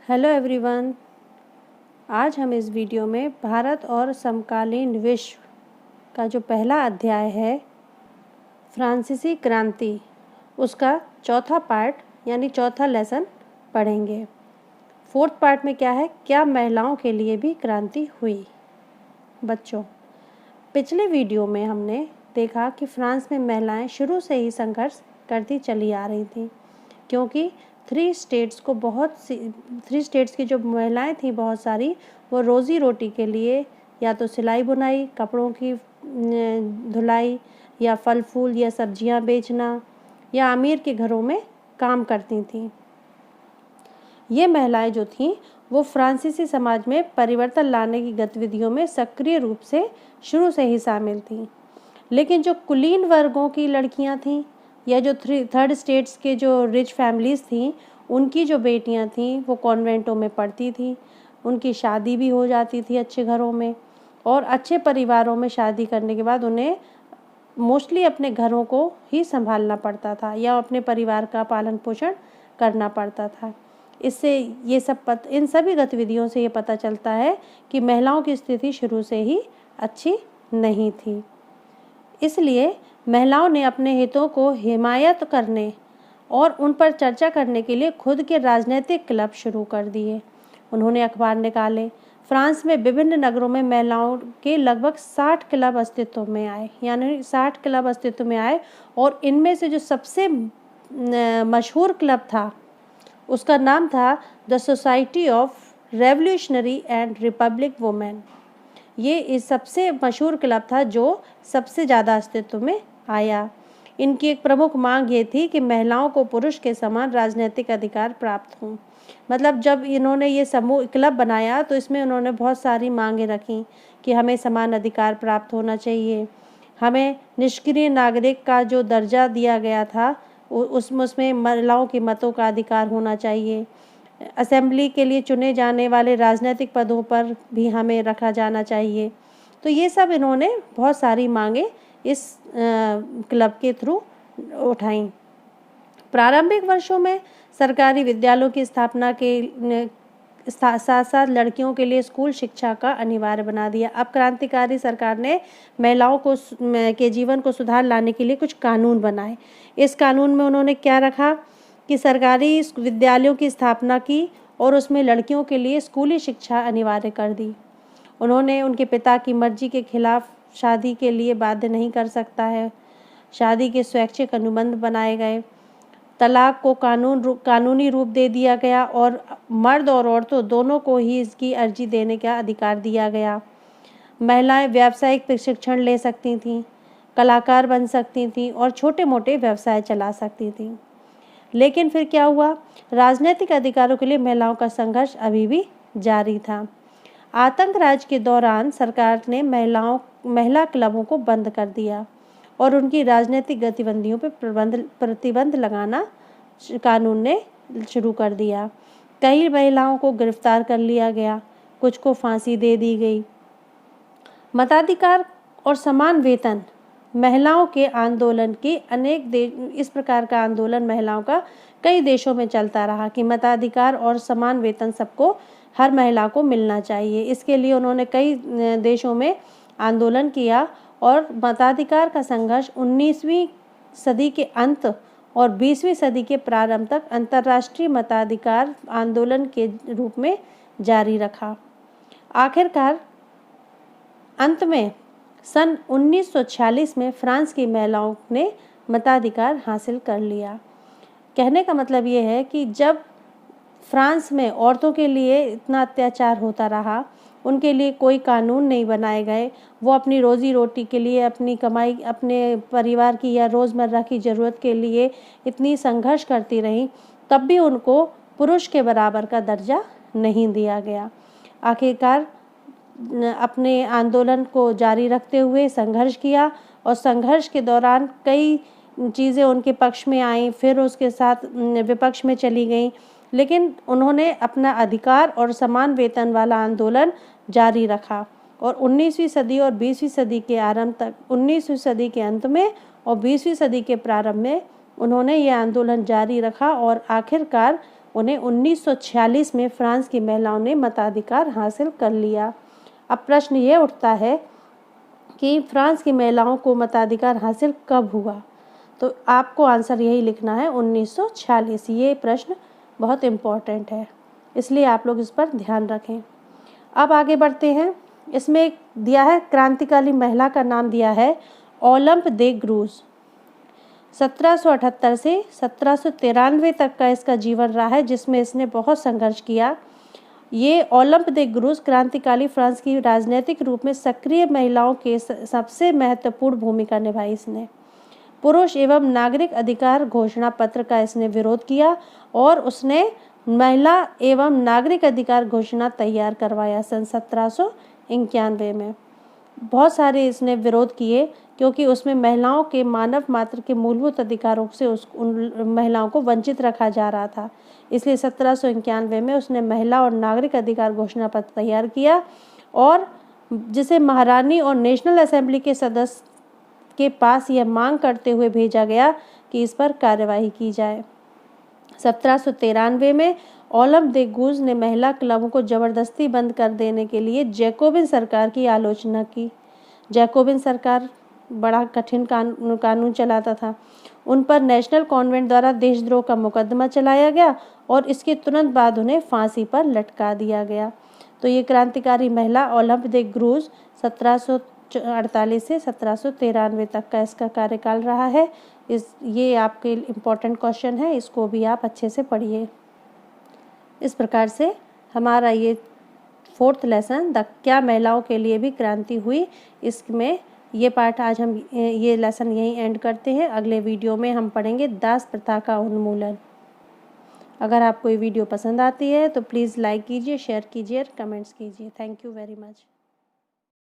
Hello everyone. आज हम इस वीडियो में भारत और समकालीन विश्व का जो पहला अध्याय है फ्रांसीसी क्रांति, उसका चौथा पार्ट यानी चौथा लेसन पढ़ेंगे। फोर्थ पार्ट में क्या है, क्या महिलाओं के लिए भी क्रांति हुई। बच्चों, पिछले वीडियो में हमने देखा कि फ्रांस में महिलाएं शुरू से ही संघर्ष करती चली आ रही थीं, क्योंकि थ्री स्टेट्स की जो महिलाएं थीं बहुत सारी, वो रोज़ी रोटी के लिए या तो सिलाई बुनाई, कपड़ों की धुलाई या फल फूल या सब्जियां बेचना या अमीर के घरों में काम करती थीं। ये महिलाएं जो थीं वो फ्रांसीसी समाज में परिवर्तन लाने की गतिविधियों में सक्रिय रूप से शुरू से ही शामिल थीं। लेकिन जो कुलीन वर्गों की लड़कियां थीं या जो थर्ड स्टेट्स के जो रिच फैमिलीज़ थीं, उनकी जो बेटियां थीं वो कॉन्वेंटों में पढ़ती थीं, उनकी शादी भी हो जाती थी अच्छे घरों में, और अच्छे परिवारों में शादी करने के बाद उन्हें मोस्टली अपने घरों को ही संभालना पड़ता था या अपने परिवार का पालन पोषण करना पड़ता था। इससे इन सभी गतिविधियों से ये पता चलता है कि महिलाओं की स्थिति शुरू से ही अच्छी नहीं थी। इसलिए महिलाओं ने अपने हितों को हिमायत करने और उन पर चर्चा करने के लिए खुद के राजनीतिक क्लब शुरू कर दिए। उन्होंने अखबार निकाले। फ्रांस में विभिन्न नगरों में महिलाओं के लगभग 60 क्लब अस्तित्व में आए, यानी 60 क्लब अस्तित्व में आए, और इनमें से जो सबसे मशहूर क्लब था उसका नाम था the society of revolutionary and Republic women. ये इस सबसे मशहूर क्लब था जो सबसे ज़्यादा अस्तित्व में आया। इनकी एक प्रमुख मांग ये थी कि महिलाओं को पुरुष के समान राजनीतिक अधिकार प्राप्त हों। मतलब जब इन्होंने ये समूह क्लब बनाया तो इसमें उन्होंने बहुत सारी मांगें रखी कि हमें समान अधिकार प्राप्त होना चाहिए, हमें निष्क्रिय नागरिक का जो दर्जा दिया गया था उसमें महिलाओं के मतों का अधिकार होना चाहिए, असेंबली के लिए चुने जाने वाले राजनीतिक पदों पर भी हमें रखा जाना चाहिए। तो ये सब इन्होंने बहुत सारी मांगें इस क्लब के थ्रू उठाई। प्रारंभिक वर्षों में सरकारी विद्यालयों की स्थापना के साथ साथ लड़कियों के लिए स्कूल शिक्षा का अनिवार्य बना दिया। अब क्रांतिकारी सरकार ने महिलाओं के जीवन को सुधार लाने के लिए कुछ कानून बनाए। इस कानून में उन्होंने क्या रखा कि सरकारी विद्यालयों की स्थापना की और उसमें लड़कियों के लिए स्कूली शिक्षा अनिवार्य कर दी। उन्होंने उनके पिता की मर्जी के खिलाफ शादी के लिए बाध्य नहीं कर सकता है। शादी के स्वैच्छिक अनुबंध बनाए गए। तलाक को कानूनी रूप दे दिया गया और मर्द और औरतों दोनों को ही इसकी अर्जी देने का अधिकार दिया गया। महिलाएं व्यावसायिक प्रशिक्षण ले सकती थीं, कलाकार बन सकती थीं और छोटे मोटे व्यवसाय चला सकती थीं। लेकिन फिर क्या हुआ, राजनीतिक अधिकारों के लिए महिलाओं का संघर्ष अभी भी जारी था। आतंक राज के दौरान सरकार ने महिला क्लबों को बंद कर दिया और उनकी राजनीतिक गतिविधियों पर प्रतिबंध लगाना कानून ने शुरू कर दिया। कई महिलाओं को गिरफ्तार कर लिया गया, कुछ को फांसी दे दी गई। मताधिकार और समान वेतन महिलाओं के आंदोलन के इस प्रकार का आंदोलन महिलाओं का कई देशों में चलता रहा कि मताधिकार और समान वेतन सबको, हर महिला को मिलना चाहिए। इसके लिए उन्होंने कई देशों में आंदोलन किया और मताधिकार का संघर्ष 19वीं सदी के अंत और 20वीं सदी के प्रारंभ तक अंतर्राष्ट्रीय मताधिकार आंदोलन के रूप में जारी रखा। आखिरकार अंत में सन 1946 में फ्रांस की महिलाओं ने मताधिकार हासिल कर लिया। कहने का मतलब ये है कि जब फ्रांस में औरतों के लिए इतना अत्याचार होता रहा, उनके लिए कोई कानून नहीं बनाए गए, वो अपनी रोज़ी रोटी के लिए, अपनी कमाई, अपने परिवार की या रोज़मर्रा की ज़रूरत के लिए इतनी संघर्ष करती रहीं, तब भी उनको पुरुष के बराबर का दर्जा नहीं दिया गया। आखिरकार अपने आंदोलन को जारी रखते हुए संघर्ष किया और संघर्ष के दौरान कई चीज़ें उनके पक्ष में आईं, फिर उसके साथ विपक्ष में चली गईं, लेकिन उन्होंने अपना अधिकार और समान वेतन वाला आंदोलन जारी रखा और 19वीं सदी और 20वीं सदी के आरंभ तक, 19वीं सदी के अंत में और 20वीं सदी के प्रारंभ में उन्होंने ये आंदोलन जारी रखा और आखिरकार उन्हें 1946 में फ्रांस की महिलाओं ने मताधिकार हासिल कर लिया। अब प्रश्न ये उठता है कि फ्रांस की महिलाओं को मताधिकार हासिल कब हुआ? तो आपको आंसर यही लिखना है 1946। ये प्रश्न बहुत इम्पोर्टेंट है, इसलिए आप लोग इस पर ध्यान रखें। अब आगे बढ़ते हैं। इसमें एक दिया है क्रांतिकारी महिला का नाम दिया है ओलंप दे ग्रूज। 1778 से 1793 तक का इसका जीवन रहा है, जिसमें इसने बहुत संघर्ष किया। ये ओलंप दे ग्रूज क्रांतिकाली फ्रांस की राजनीतिक रूप में सक्रिय महिलाओं के सबसे महत्वपूर्ण भूमिका निभाई। इसने पुरुष एवं नागरिक अधिकार घोषणा पत्र का इसने विरोध किया और उसने महिला एवं नागरिक अधिकार घोषणा तैयार करवाया सन 1791 में। बहुत सारे इसने विरोध किए क्योंकि उसमें महिलाओं के मानव मात्र के मूलभूत अधिकारों से उन महिलाओं को वंचित रखा जा रहा था। इसलिए 1791 में उसने महिला और नागरिक अधिकार घोषणा पत्र तैयार किया और जिसे महारानी और नेशनल असेंबली के सदस्य के पास यह मांग करते हुए भेजा गया कि इस पर कार्यवाही की जाए। 1793 में ओलंप दे ग्रूज ने महिला क्लबों को जबरदस्ती बंद कर देने के लिए जैकोबिन सरकार की आलोचना की। जैकोबिन सरकार बड़ा कठिन कानून चलाता था। उन पर नेशनल कॉन्वेंट द्वारा देशद्रोह का मुकदमा चलाया गया और इसके तुरंत बाद उन्हें फांसी पर लटका दिया गया। तो ये क्रांतिकारी महिला ओलंप दे ग्रूज 1748 से 1793 तक का इसका कार्यकाल रहा है। ये आपके इम्पोर्टेंट क्वेश्चन है, इसको भी आप अच्छे से पढ़िए। इस प्रकार से हमारा ये 4th लेसन क्या महिलाओं के लिए भी क्रांति हुई, इसमें ये पार्ट आज हम ये लेसन यहीं एंड करते हैं। अगले वीडियो में हम पढ़ेंगे दास प्रथा का उन्मूलन। अगर आपको ये वीडियो पसंद आती है तो प्लीज़ लाइक कीजिए, शेयर कीजिए और कमेंट्स कीजिए। Thank you very much.